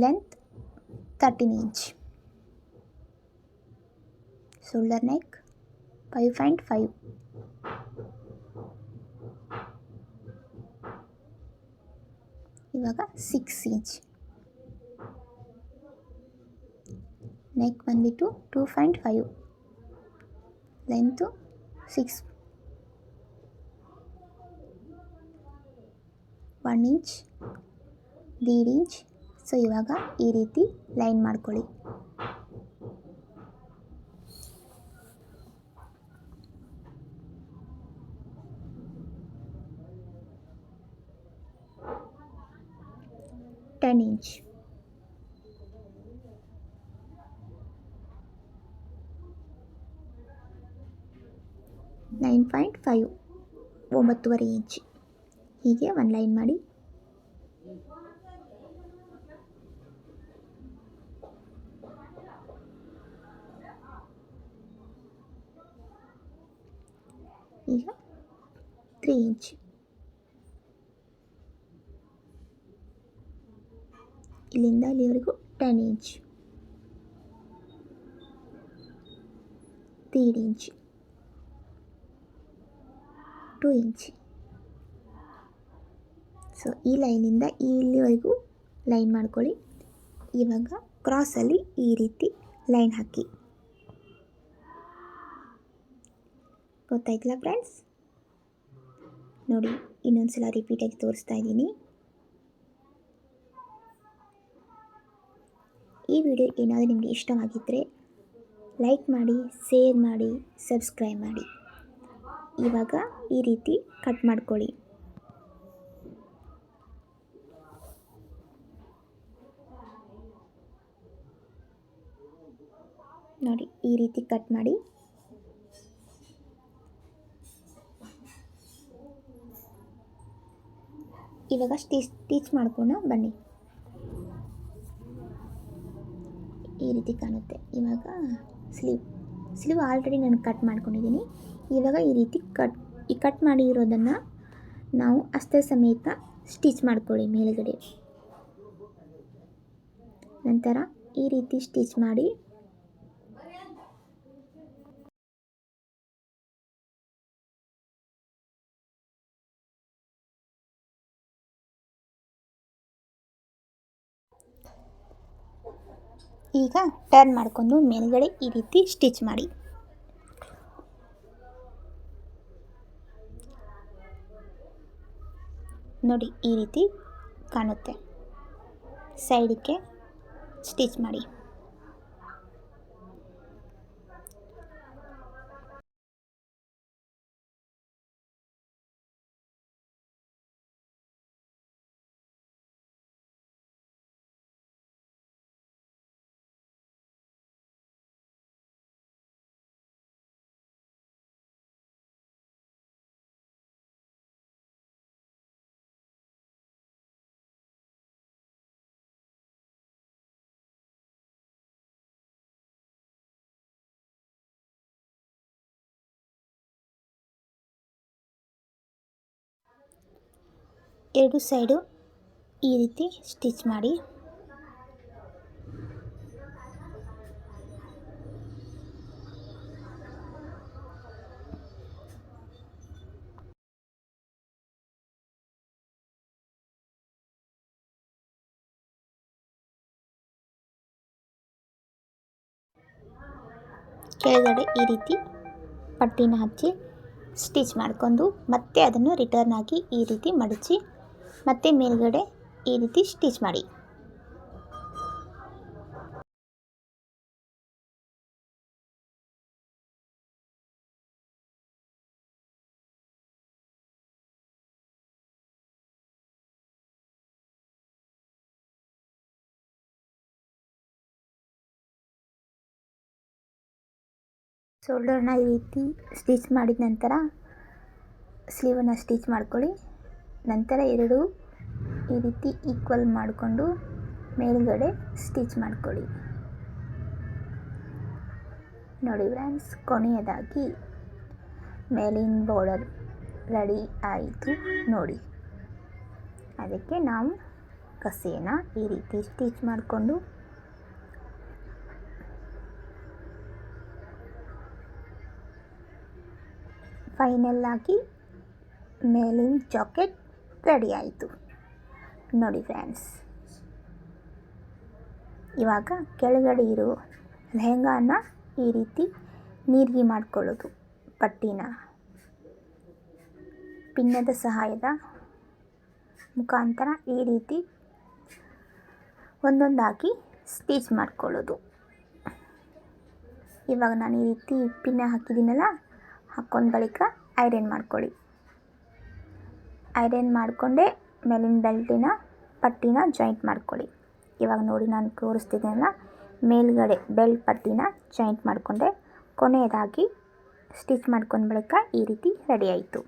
Length 13 inch, shoulder neck 5.5, ಇವಾಗ 6 inch, neck ಬಂದ್ಬಿಟ್ಟು 2.5, length 6, 1 inch, 1.5 inch. So ಇವಾಗ ಈ ರೀತಿ ಲೈನ್ ಮಾಡ್ಕೊಳ್ಳಿ. Ten inch, nine point 5, 9.5 inch. ಹೀಗೆ ಒಂದು ಲೈನ್ ಮಾಡಿ. ಈಗ 3 ಇಂಚ್, ಇಲ್ಲಿಂದ ಇಲ್ಲಿವರೆಗೂ 10 ಇಂಚ್, 3 ಇಂಚ್, 2 ಇಂಚ್. ಸೊ ಈ ಲೈನಿಂದ ಇಲ್ಲಿವರೆಗೂ ಲೈನ್ ಮಾಡ್ಕೊಳ್ಳಿ. ಇವಾಗ ಕ್ರಾಸಲ್ಲಿ ಈ ರೀತಿ ಲೈನ್ ಹಾಕಿ. ಗೊತ್ತಾಯ್ತಲ್ಲ ಫ್ರೆಂಡ್ಸ್? ನೋಡಿ, ಇನ್ನೊಂದ್ಸಲ ರಿಪೀಟಾಗಿ ತೋರಿಸ್ತಾ ಇದ್ದೀನಿ. ಈ ವಿಡಿಯೋ ಏನಾದರೂ ನಿಮಗೆ ಇಷ್ಟವಾಗಿದ್ದರೆ ಲೈಕ್ ಮಾಡಿ, ಶೇರ್ ಮಾಡಿ, ಸಬ್ಸ್ಕ್ರೈಬ್ ಮಾಡಿ. ಇವಾಗ ಈ ರೀತಿ ಕಟ್ ಮಾಡ್ಕೊಳ್ಳಿ. ನೋಡಿ, ಈ ರೀತಿ ಕಟ್ ಮಾಡಿ. ಇವಾಗ ಸ್ಟಿಚ್ ಮಾಡ್ಕೊಂಡು ಬನ್ನಿ. ಈ ರೀತಿ ಕಾಣುತ್ತೆ. ಇವಾಗ ಸ್ಲೀವ್ ಆಲ್ರೆಡಿ ನಾನು ಕಟ್ ಮಾಡ್ಕೊಂಡಿದ್ದೀನಿ. ಇವಾಗ ಈ ರೀತಿ ಕಟ್ ಮಾಡಿರೋದನ್ನು ನಾವು ಅಷ್ಟೇ ಸಮೇತ ಸ್ಟಿಚ್ ಮಾಡ್ಕೊಳ್ಳಿ ಮೇಲುಗಡೆ. ನಂತರ ಈ ರೀತಿ ಸ್ಟಿಚ್ ಮಾಡಿ. ಈಗ ಟರ್ನ್ ಮಾಡ್ಕೊಂಡು ಮೇಲ್ಗಡೆ ಈ ರೀತಿ ಸ್ಟಿಚ್ ಮಾಡಿ. ನೋಡಿ, ಈ ರೀತಿ ಕಾಣುತ್ತೆ. ಸೈಡಿಗೆ ಸ್ಟಿಚ್ ಮಾಡಿ. ಎರಡು ಸೈಡು ಈ ರೀತಿ ಸ್ಟಿಚ್ ಮಾಡಿ. ಕೆಳಗಡೆ ಈ ರೀತಿ ಪಟ್ಟಿನ ಹಚ್ಚಿ ಸ್ಟಿಚ್ ಮಾಡ್ಕೊಂಡು ಮತ್ತೆ ಅದನ್ನು ರಿಟರ್ನ್ ಆಗಿ ಈ ರೀತಿ ಮಡಚಿ ಮತ್ತೆ ಮೇಲ್ಗಡೆ ಈ ರೀತಿ ಸ್ಟಿಚ್ ಮಾಡಿ. ಶೋಲ್ಡರ್ನ ಈ ರೀತಿ ಸ್ಟಿಚ್ ಮಾಡಿದ ನಂತರ ಸ್ಲೀವನ್ನು ಸ್ಟಿಚ್ ಮಾಡ್ಕೊಳ್ಳಿ. ನಂತರ ಎರಡು ಈ ರೀತಿ ಈಕ್ವಲ್ ಮಾಡಿಕೊಂಡು ಮೇಲ್ಗಡೆ ಸ್ಟಿಚ್ ಮಾಡ್ಕೊಳ್ಳಿ. ನೋಡಿ ಫ್ರೆಂಡ್ಸ್, ಕೊನೆಯದಾಗಿ ಮೇಲಿನ ಬಾರ್ಡರ್ ರೆಡಿ ಆಯಿತು ನೋಡಿ. ಅದಕ್ಕೆ ನಾವು ಕಸೆಯನ್ನು ಈ ರೀತಿ ಸ್ಟಿಚ್ ಮಾಡಿಕೊಂಡು ಫೈನಲ್ ಆಗಿ ಮೇಲಿನ ಜಾಕೆಟ್ ರೆಡಿ ಆಯಿತು ನೋಡಿ ಫ್ರೆಂಡ್ಸ್. ಇವಾಗ ಕೆಳಗಡೆ ಇರೋ ಲೆಹಂಗಾನ ಈ ರೀತಿ ನೀರಿಗೆ ಮಾಡ್ಕೊಳ್ಳೋದು. ಪಟ್ಟಿನ ಪಿನ್ನದ ಸಹಾಯದ ಮುಖಾಂತರ ಈ ರೀತಿ ಒಂದೊಂದಾಗಿ ಸ್ಟಿಚ್ ಮಾಡ್ಕೊಳ್ಳೋದು. ಇವಾಗ ನಾನು ಈ ರೀತಿ ಪಿನ್ನ ಹಾಕಿದ್ದೀನಲ್ಲ, ಹಾಕ್ಕೊಂಡ ಬಳಿಕ ಐರನ್ ಮಾಡ್ಕೊಳ್ಳಿ. ಐರನ್ ಮಾಡಿಕೊಂಡೆ ಮೇಲಿನ ಬೆಲ್ಟಿನ ಪಟ್ಟಿನ ಜಾಯಿಂಟ್ ಮಾಡ್ಕೊಳ್ಳಿ. ಇವಾಗ ನೋಡಿ ನಾನು ತೋರಿಸ್ತಿದ್ದೀನಲ್ಲ, ಮೇಲ್ಗಡೆ ಬೆಲ್ಟ್ ಪಟ್ಟಿನ ಜಾಯಿಂಟ್ ಮಾಡಿಕೊಂಡೆ. ಕೊನೆಯದಾಗಿ ಸ್ಟಿಚ್ ಮಾಡ್ಕೊಂಡ ಬಳಿಕ ಈ ರೀತಿ ರೆಡಿ ಆಯಿತು.